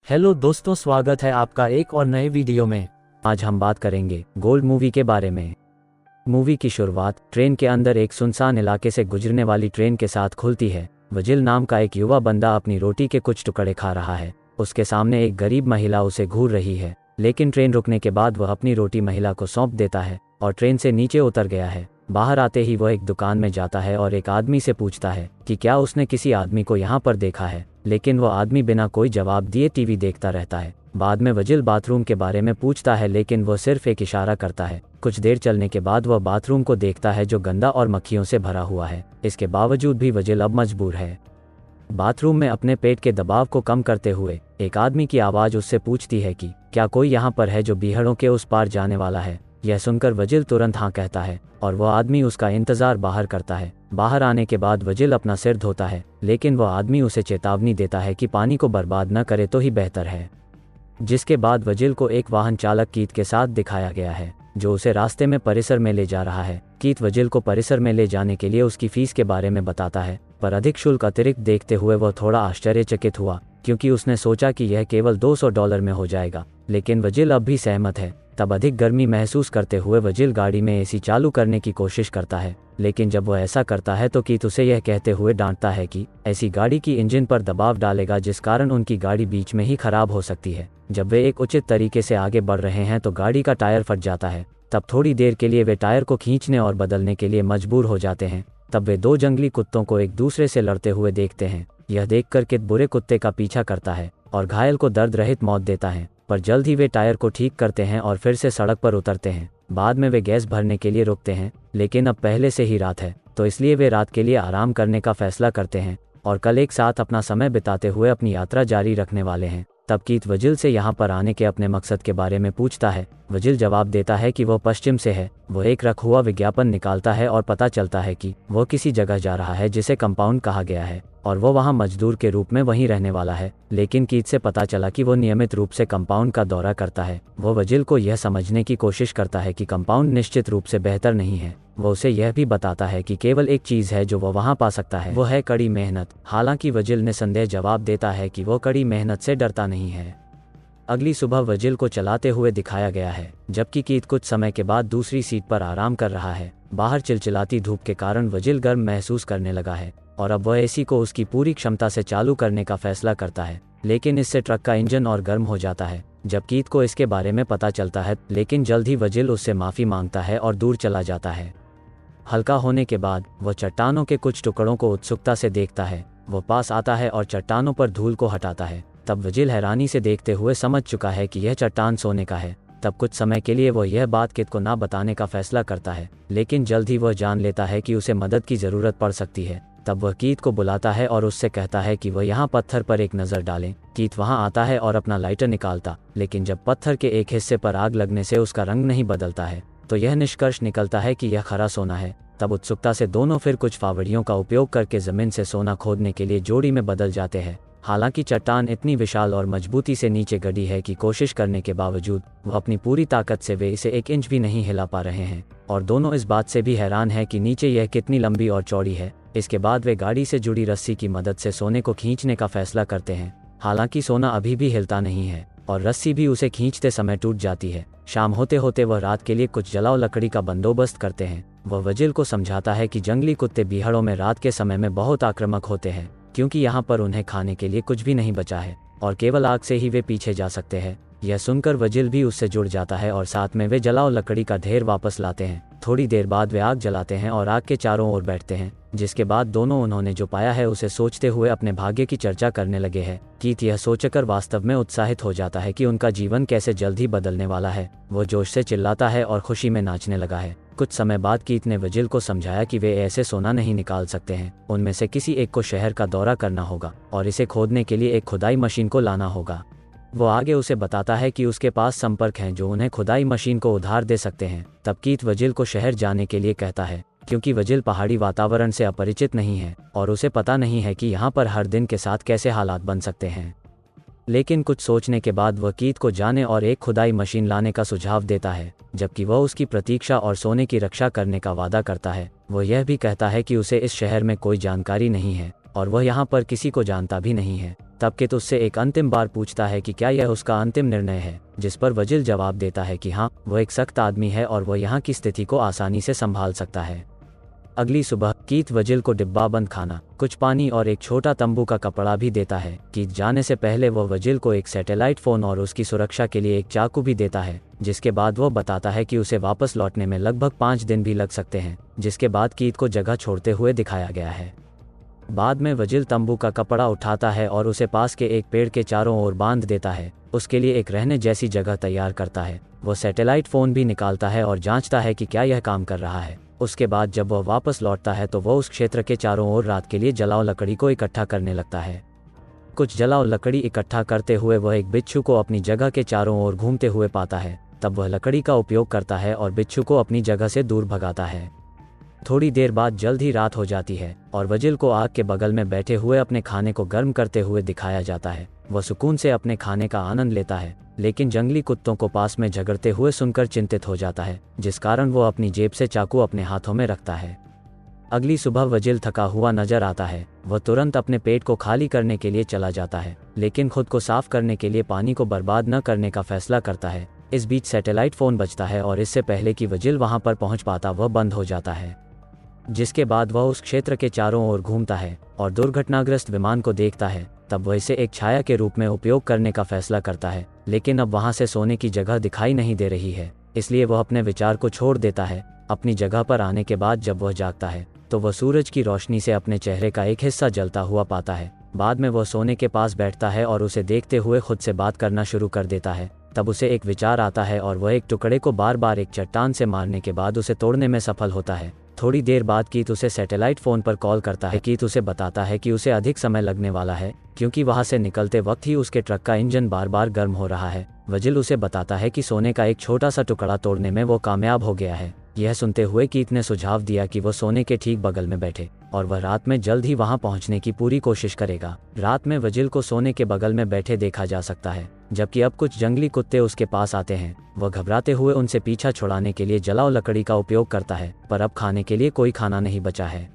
Hello दोस्तों, स्वागत है आपका एक और नए वीडियो में। आज हम बात करेंगे गोल्ड मूवी के बारे में। मूवी की शुरुआत ट्रेन के अंदर एक सुनसान इलाके से गुजरने वाली ट्रेन के साथ खुलती है। वजील नाम का एक युवा बंदा अपनी रोटी के कुछ टुकड़े खा रहा है। उसके सामने एक गरीब महिला उसे घूर रही है, लेकिन ट्रेन रुकने के बाद वह अपनी रोटी महिला को सौंप देता है और ट्रेन से नीचे उतर गया है। बाहर आते ही वह एक दुकान में जाता है और एक आदमी से पूछता है कि क्या उसने किसी आदमी को यहाँ पर देखा है, लेकिन वह आदमी बिना कोई जवाब दिए टीवी देखता रहता है। बाद में वजील बाथरूम के बारे में पूछता है, लेकिन वह सिर्फ एक इशारा करता है। कुछ देर चलने के बाद वह बाथरूम को देखता है जो गंदा और मक्खियों से भरा हुआ है। इसके बावजूद भी वजील अब मजबूर है। बाथरूम में अपने पेट के दबाव को कम करते हुए एक आदमी की आवाज़ उससे पूछती है कि क्या कोई यहाँ पर है जो बीहड़ों के उस पार जाने वाला है। यह सुनकर वजील तुरंत हाँ कहता है और वह आदमी उसका इंतजार बाहर करता है। बाहर आने के बाद वजील अपना सिर धोता है, लेकिन वह आदमी उसे चेतावनी देता है कि पानी को बर्बाद न करे तो ही बेहतर है। जिसके बाद वजील को एक वाहन चालक कीत के साथ दिखाया गया है जो उसे रास्ते में परिसर में ले जा रहा है। कीत वजील को परिसर में ले जाने के लिए उसकी फीस के बारे में बताता है, पर अधिक शुल्क अतिरिक्त देखते हुए वह थोड़ा आश्चर्यचकित हुआ, क्योंकि उसने सोचा कि यह केवल $200 में हो जाएगा। लेकिन वजील अब भी सहमत है। तब अधिक गर्मी महसूस करते हुए वजील गाड़ी में एसी चालू करने की कोशिश करता है, लेकिन जब वह ऐसा करता है तो कीत उसे यह कहते हुए डांटता है कि ऐसी गाड़ी की इंजन पर दबाव डालेगा जिस कारण उनकी गाड़ी बीच में ही खराब हो सकती है। जब वे एक उचित तरीके से आगे बढ़ रहे हैं तो गाड़ी का टायर फट जाता है। तब थोड़ी देर के लिए वे टायर को खींचने और बदलने के लिए मजबूर हो जाते हैं। तब वे दो जंगली कुत्तों को एक दूसरे से लड़ते हुए देखते हैं। यह देखकर कीत बुरे कुत्ते का पीछा करता है और घायल को दर्द रहित मौत देता है, पर जल्द ही वे टायर को ठीक करते हैं और फिर से सड़क पर उतरते हैं। बाद में वे गैस भरने के लिए रुकते हैं, लेकिन अब पहले से ही रात है, तो इसलिए वे रात के लिए आराम करने का फैसला करते हैं और कल एक साथ अपना समय बिताते हुए अपनी यात्रा जारी रखने वाले हैं। तब कीत वजील से यहाँ पर आने के अपने मकसद के बारे में पूछता है। वजील जवाब देता है कि वह पश्चिम से है। वह एक रखा हुआ विज्ञापन निकालता है और पता चलता है कि वह किसी जगह जा रहा है जिसे कंपाउंड कहा गया है और वह वहां मजदूर के रूप में वहीं रहने वाला है। लेकिन कीत से पता चला कि वह नियमित रूप से कंपाउंड का दौरा करता है। वह वजील को यह समझने की कोशिश करता है कि कंपाउंड निश्चित रूप से बेहतर नहीं है। वह उसे यह भी बताता है कि केवल एक चीज़ है जो वह वहां पा सकता है, वह है कड़ी मेहनत। हालांकि वजील निसंदेह जवाब देता है कि वह कड़ी मेहनत से डरता नहीं है। अगली सुबह वजील को चलाते हुए दिखाया गया है, जबकि कीत कुछ समय के बाद दूसरी सीट पर आराम कर रहा है। बाहर चिलचिलाती धूप के कारण वजील गर्म महसूस करने लगा है और अब वह एसी को उसकी पूरी क्षमता से चालू करने का फैसला करता है, लेकिन इससे ट्रक का इंजन और गर्म हो जाता है। जब कीत को इसके बारे में पता चलता है, लेकिन जल्द ही वजील उससे माफ़ी मांगता है और दूर चला जाता है। हल्का होने के बाद वह चट्टानों के कुछ टुकड़ों को उत्सुकता से देखता है। वह पास आता है और चट्टानों पर धूल को हटाता है। तब वजील हैरानी से देखते हुए समझ चुका है कि यह चट्टान सोने का है। तब कुछ समय के लिए वह यह बात कीत को ना बताने का फैसला करता है, लेकिन जल्द ही वह जान लेता है कि उसे मदद की ज़रूरत पड़ सकती है। तब वह कीत को बुलाता है और उससे कहता है कि वह यहाँ पत्थर पर एक नज़र डालें। कीत वहाँ आता है और अपना लाइटर निकालता, लेकिन जब पत्थर के एक हिस्से पर आग लगने से उसका रंग नहीं बदलता है तो यह निष्कर्ष निकलता है कि यह खरा सोना है। तब उत्सुकता से दोनों फिर कुछ फावड़ियों का उपयोग करके ज़मीन से सोना खोदने के लिए जोड़ी में बदल जाते हैं। हालांकि चट्टान इतनी विशाल और मजबूती से नीचे गड़ी है कि कोशिश करने के बावजूद वह अपनी पूरी ताकत से वे इसे 1 इंच भी नहीं हिला पा रहे हैं और दोनों इस बात से भी हैरान है कि नीचे यह कितनी लंबी और चौड़ी है। इसके बाद वे गाड़ी से जुड़ी रस्सी की मदद से सोने को खींचने का फैसला करते हैं। हालांकि सोना अभी भी हिलता नहीं है और रस्सी भी उसे खींचते समय टूट जाती है। शाम होते होते वह रात के लिए कुछ जलाओ लकड़ी का बंदोबस्त करते हैं। वह वजील को समझाता है कि जंगली कुत्ते बीहड़ों में रात के समय में बहुत आक्रामक होते हैं, क्योंकि यहाँ पर उन्हें खाने के लिए कुछ भी नहीं बचा है और केवल आग से ही वे पीछे जा सकते हैं। यह सुनकर वजील भी उससे जुड़ जाता है और साथ में वे जलाओ लकड़ी का ढेर वापस लाते हैं। थोड़ी देर बाद वे आग जलाते हैं और आग के चारों ओर बैठते हैं, जिसके बाद दोनों उन्होंने जो पाया है उसे सोचते हुए अपने भाग्य की चर्चा करने लगे हैं। कीत यह सोचकर वास्तव में उत्साहित हो जाता है कि उनका जीवन कैसे जल्द ही बदलने वाला है। वो जोश से चिल्लाता है और खुशी में नाचने लगा है। कुछ समय बाद कीत ने वजील को समझाया कि वे ऐसे सोना नहीं निकाल सकते हैं। उनमें से किसी एक को शहर का दौरा करना होगा और इसे खोदने के लिए एक खुदाई मशीन को लाना होगा। वो आगे उसे बताता है कि उसके पास संपर्क हैं जो उन्हें खुदाई मशीन को उधार दे सकते हैं। तब कीत वजील को शहर जाने के लिए कहता है, क्योंकि वजील पहाड़ी वातावरण से अपरिचित नहीं है और उसे पता नहीं है कि यहाँ पर हर दिन के साथ कैसे हालात बन सकते हैं। लेकिन कुछ सोचने के बाद वह कीत को जाने और एक खुदाई मशीन लाने का सुझाव देता है, जबकि वह उसकी प्रतीक्षा और सोने की रक्षा करने का वादा करता है। वह यह भी कहता है कि उसे इस शहर में कोई जानकारी नहीं है और वह यहाँ पर किसी को जानता भी नहीं है। तब कीथ उससे एक अंतिम बार पूछता है कि क्या यह उसका अंतिम निर्णय है, जिस पर वजिल जवाब देता है कि हाँ, वह एक सख्त आदमी है और वह यहाँ की स्थिति को आसानी से संभाल सकता है। अगली सुबह कीथ वजिल को डिब्बाबंद खाना, कुछ पानी और एक छोटा तंबू का कपड़ा भी देता है। कीथ जाने से पहले वह वजिल को एक सैटेलाइट फ़ोन और उसकी सुरक्षा के लिए एक चाकू भी देता है, जिसके बाद वह बताता है कि उसे वापस लौटने में लगभग 5 दिन भी लग सकते हैं, जिसके बाद कीथ को जगह छोड़ते हुए दिखाया गया है। बाद में वजिल तंबू का कपड़ा उठाता है और उसे पास के एक पेड़ के चारों ओर बांध देता है, उसके लिए एक रहने जैसी जगह तैयार करता है। वह सैटेलाइट फ़ोन भी निकालता है और जांचता है कि क्या यह काम कर रहा है। उसके बाद जब वह वापस लौटता है तो वह उस क्षेत्र के चारों ओर रात के लिए जलाओ लकड़ी को इकट्ठा करने लगता है। कुछ जलाओ लकड़ी इकट्ठा करते हुए वह एक बिच्छू को अपनी जगह के चारों ओर घूमते हुए पाता है। तब वह लकड़ी का उपयोग करता है और बिच्छू को अपनी जगह से दूर भगाता है। थोड़ी देर बाद जल्द ही रात हो जाती है और वजिल को आग के बगल में बैठे हुए अपने खाने को गर्म करते हुए दिखाया जाता है। वह सुकून से अपने खाने का आनंद लेता है, लेकिन जंगली कुत्तों को पास में झगड़ते हुए सुनकर चिंतित हो जाता है, जिस कारण वो अपनी जेब से चाकू अपने हाथों में रखता है। अगली सुबह वजिल थका हुआ नजर आता है। वह तुरंत अपने पेट को खाली करने के लिए चला जाता है, लेकिन खुद को साफ करने के लिए पानी को बर्बाद न करने का फैसला करता है। इस बीच सैटेलाइट फ़ोन बजता है और इससे पहले कि वजिल वहां पर पहुंच पाता वह बंद हो जाता है, जिसके बाद वह उस क्षेत्र के चारों ओर घूमता है और दुर्घटनाग्रस्त विमान को देखता है। तब वह इसे एक छाया के रूप में उपयोग करने का फैसला करता है, लेकिन अब वहां से सोने की जगह दिखाई नहीं दे रही है, इसलिए वह अपने विचार को छोड़ देता है। अपनी जगह पर आने के बाद जब वह जागता है तो वह सूरज की रोशनी से अपने चेहरे का एक हिस्सा जलता हुआ पाता है। बाद में वह सोने के पास बैठता है और उसे देखते हुए खुद से बात करना शुरू कर देता है। तब उसे एक विचार आता है और वह एक टुकड़े को बार बार एक चट्टान से मारने के बाद उसे तोड़ने में सफल होता है। थोड़ी देर बाद कीथ उसे सैटेलाइट फ़ोन पर कॉल करता है। कीथ उसे बताता है कि उसे अधिक समय लगने वाला है, क्योंकि वहां से निकलते वक्त ही उसके ट्रक का इंजन बार बार गर्म हो रहा है। वजिल उसे बताता है कि सोने का एक छोटा सा टुकड़ा तोड़ने में वो कामयाब हो गया है। यह सुनते हुए कीथ ने सुझाव दिया कि वो सोने के ठीक बगल में बैठे और वह रात में जल्द ही वहां पहुंचने की पूरी कोशिश करेगा। रात में वजिल को सोने के बगल में बैठे देखा जा सकता है, जबकि अब कुछ जंगली कुत्ते उसके पास आते हैं। वह घबराते हुए उनसे पीछा छुड़ाने के लिए जलाओ लकड़ी का उपयोग करता है, पर अब खाने के लिए कोई खाना नहीं बचा है।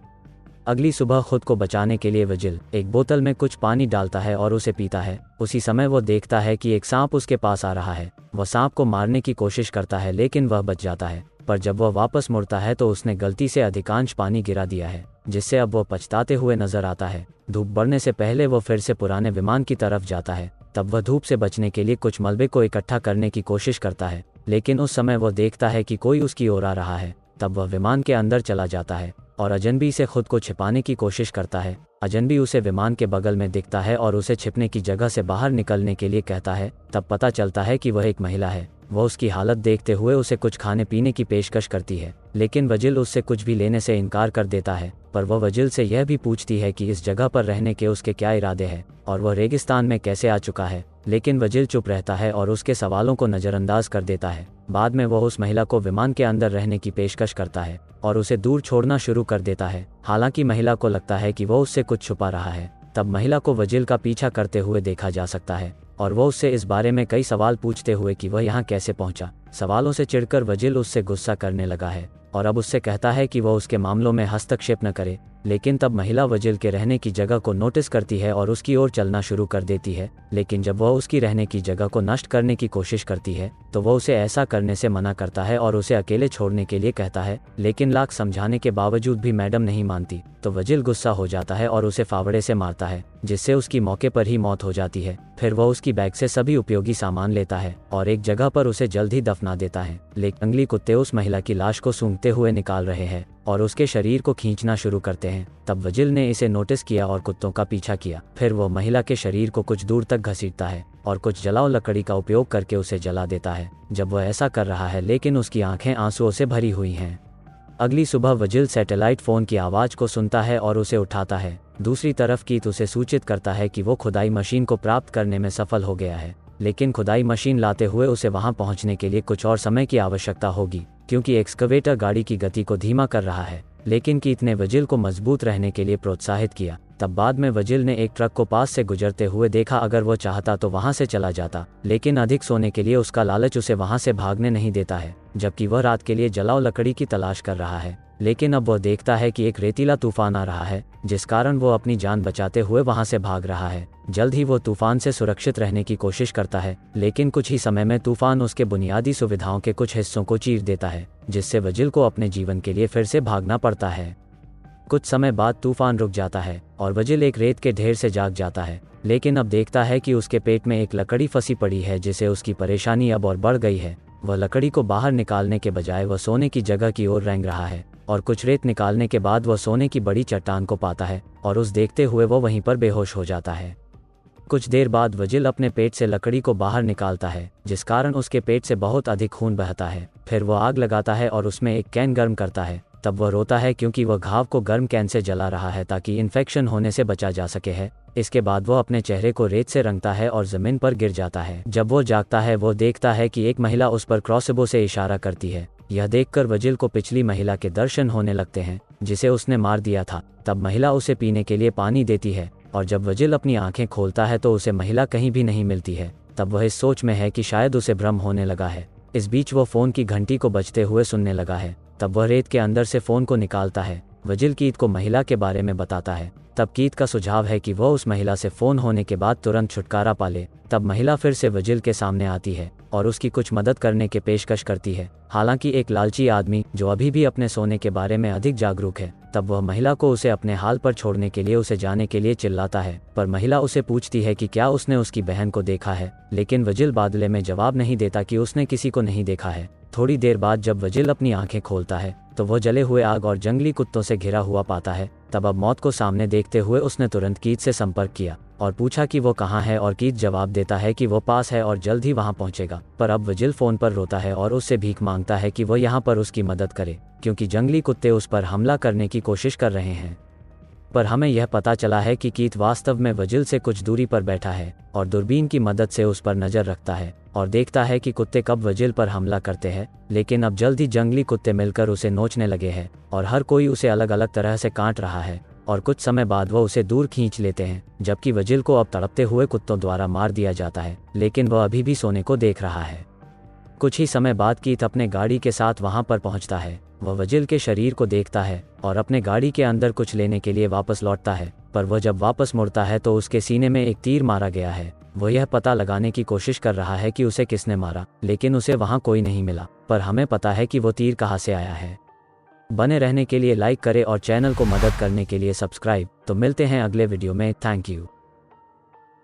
अगली सुबह खुद को बचाने के लिए वजिल एक बोतल में कुछ पानी डालता है और उसे पीता है। उसी समय वो देखता है कि एक सांप उसके पास आ रहा है। वह सांप को मारने की कोशिश करता है, लेकिन वह बच जाता है, पर जब वह वापस मुड़ता है तो उसने गलती से अधिकांश पानी गिरा दिया है, जिससे अब वह पछताते हुए नजर आता है। धूप बढ़ने से पहले वह फिर से पुराने विमान की तरफ जाता है। तब वह धूप से बचने के लिए कुछ मलबे को इकट्ठा करने की कोशिश करता है, लेकिन उस समय वह देखता है कि कोई उसकी ओर आ रहा है। तब वह विमान के अंदर चला जाता है और अजनबी से खुद को छिपाने की कोशिश करता है। अजनबी उसे विमान के बगल में दिखता है और उसे छिपने की जगह से बाहर निकलने के लिए कहता है। तब पता चलता है कि वह एक महिला है। वह उसकी हालत देखते हुए उसे कुछ खाने पीने की पेशकश करती है, लेकिन वजिल उससे कुछ भी लेने से इनकार कर देता है। पर वह वजिल से यह भी पूछती है कि इस जगह पर रहने के उसके क्या इरादे हैं और वह रेगिस्तान में कैसे आ चुका है, लेकिन वजिल चुप रहता है और उसके सवालों को नज़रअंदाज कर देता है। बाद में वह उस महिला को विमान के अंदर रहने की पेशकश करता है और उसे दूर छोड़ना शुरू कर देता है। हालांकि महिला को लगता है कि वह उससे कुछ छुपा रहा है। तब महिला को वजिल का पीछा करते हुए देखा जा सकता है और वह उससे इस बारे में कई सवाल पूछते हुए कि वह यहाँ कैसे पहुंचा। सवालों से चिढ़कर वजिल उससे गुस्सा करने लगा है और अब उससे कहता है कि वह उसके मामलों में हस्तक्षेप न करे। लेकिन तब महिला वजिल के रहने की जगह को नोटिस करती है और उसकी ओर चलना शुरू कर देती है, लेकिन जब वह उसकी रहने की जगह को नष्ट करने की कोशिश करती है तो वह उसे ऐसा करने से मना करता है और उसे अकेले छोड़ने के लिए कहता है, लेकिन लाख समझाने के बावजूद भी मैडम नहीं मानती। तो वजिल गुस्सा हो जाता है और उसे फावड़े से मारता है, जिससे उसकी मौके पर ही मौत हो जाती है। फिर वह उसकी बैग से सभी उपयोगी सामान लेता है और एक जगह पर उसे जल्द ही दफना देता है। लेकिन जंगली कुत्ते उस महिला की लाश को सूंघते हुए निकाल रहे हैं और उसके शरीर को खींचना शुरू करते हैं। तब वजिल ने इसे नोटिस किया और कुत्तों का पीछा किया। फिर वह महिला के शरीर को कुछ दूर तक घसीटता है और कुछ जलाओ लकड़ी का उपयोग करके उसे जला देता है। जब वह ऐसा कर रहा है, लेकिन उसकी आंखें आंसुओं से भरी हुई हैं। अगली सुबह वजिल सैटेलाइट फ़ोन की आवाज़ को सुनता है और उसे उठाता है। दूसरी तरफ कीथ उसे सूचित करता है कि वो खुदाई मशीन को प्राप्त करने में सफल हो गया है, लेकिन खुदाई मशीन लाते हुए उसे वहां पहुंचने के लिए कुछ और समय की आवश्यकता होगी, क्योंकि एक्सकवेटर गाड़ी की गति को धीमा कर रहा है। लेकिन कीथ ने वजिल को मजबूत रहने के लिए प्रोत्साहित किया। तब बाद में वजिल ने एक ट्रक को पास से गुजरते हुए देखा। अगर वो चाहता तो वहां से चला जाता, लेकिन अधिक सोने के लिए उसका लालच उसे वहां से भागने नहीं देता है, जबकि वह रात के लिए जलाओ लकड़ी की तलाश कर रहा है। लेकिन अब वह देखता है कि एक रेतीला तूफान आ रहा है, जिस कारण वो अपनी जान बचाते हुए वहां से भाग रहा है। जल्द ही वो तूफान से सुरक्षित रहने की कोशिश करता है, लेकिन कुछ ही समय में तूफान उसके बुनियादी सुविधाओं के कुछ हिस्सों को चीर देता है, जिससे वजिल को अपने जीवन के लिए फिर से भागना पड़ता है। कुछ समय बाद तूफान रुक जाता है और वजिल एक रेत के ढेर से जाग जाता है, लेकिन अब देखता है कि उसके पेट में एक लकड़ी फंसी पड़ी है, जिससे उसकी परेशानी अब और बढ़ गई है। वह लकड़ी को बाहर निकालने के बजाय वह सोने की जगह की ओर रेंग रहा है, और कुछ रेत निकालने के बाद वह सोने की बड़ी चट्टान को पाता है और उस देखते हुए वह वहीं पर बेहोश हो जाता है। कुछ देर बाद वजिल अपने पेट से लकड़ी को बाहर निकालता है, जिस कारण उसके पेट से बहुत अधिक खून बहता है। फिर वह आग लगाता है और उसमें एक कैन गर्म करता है। तब वह रोता है क्योंकि वह घाव को गर्म कैन से जला रहा है ताकि इन्फेक्शन होने से बचा जा सके है। इसके बाद वह अपने चेहरे को रेत से रंगता है और जमीन पर गिर जाता है। जब वो जागता है वो देखता है कि एक महिला उस पर क्रॉसबो से इशारा करती है। यह देखकर वजिल को पिछली महिला के दर्शन होने लगते हैं, जिसे उसने मार दिया था। तब महिला उसे पीने के लिए पानी देती है, और जब वजिल अपनी आंखें खोलता है तो उसे महिला कहीं भी नहीं मिलती है। तब वह इस सोच में है कि शायद उसे भ्रम होने लगा है। इस बीच वो फोन की घंटी को बजते हुए सुनने लगा है। तब वह रेत के अंदर से फोन को निकालता है। वजिल कीथ को महिला के बारे में बताता है। तब कीथ का सुझाव है कि वह उस महिला से फोन होने के बाद तुरंत छुटकारा पा ले। तब महिला फिर से वजिल के सामने आती है और उसकी कुछ मदद करने की पेशकश करती है। हालांकि एक लालची आदमी जो अभी भी अपने सोने के बारे में अधिक जागरूक है, तब वह महिला को उसे अपने हाल पर छोड़ने के लिए उसे जाने के लिए चिल्लाता है। पर महिला उसे पूछती है कि क्या उसने उसकी बहन को देखा है, लेकिन वजिल बादले में जवाब नहीं देता कि उसने किसी को नहीं देखा है। थोड़ी देर बाद जब वजिल अपनी आंखें खोलता है तो वह जले हुए आग और जंगली कुत्तों से घिरा हुआ पाता है। तब अब मौत को सामने देखते हुए उसने तुरंत कीथ से संपर्क किया और पूछा कि वो कहाँ है, और कीथ जवाब देता है कि वो पास है और जल्द ही वहाँ पहुँचेगा। पर अब वजिल फोन पर रोता है और उससे भीख मांगता है कि वो यहाँ पर उसकी मदद करे, क्योंकि जंगली कुत्ते उस पर हमला करने की कोशिश कर रहे हैं। पर हमें यह पता चला है कि कीथ वास्तव में वजिल से कुछ दूरी पर बैठा है और दूरबीन की मदद से उस पर नजर रखता है और देखता है कि कुत्ते कब वजिल पर हमला करते हैं। लेकिन अब जल्द ही जंगली कुत्ते मिलकर उसे नोचने लगे हैं और हर कोई उसे अलग अलग तरह से काट रहा है, और कुछ समय बाद वह उसे दूर खींच लेते हैं, जबकि वजिल को अब तड़पते हुए कुत्तों द्वारा मार दिया जाता है, लेकिन वह अभी भी सोने को देख रहा है। कुछ ही समय बाद कीथ अपने गाड़ी के साथ वहां पर पहुंचता है। वह वजिल के शरीर को देखता है और अपने गाड़ी के अंदर कुछ लेने के लिए वापस लौटता है। पर वह जब वापस मुड़ता है तो उसके सीने में एक तीर मारा गया है। वह यह पता लगाने की कोशिश कर रहा है कि उसे किसने मारा, लेकिन उसे वहां कोई नहीं मिला। पर हमें पता है कि वो तीर कहां से आया है। बने रहने के लिए लाइक करें और चैनल को मदद करने के लिए सब्सक्राइब। तो मिलते हैं अगले वीडियो में। Thank you.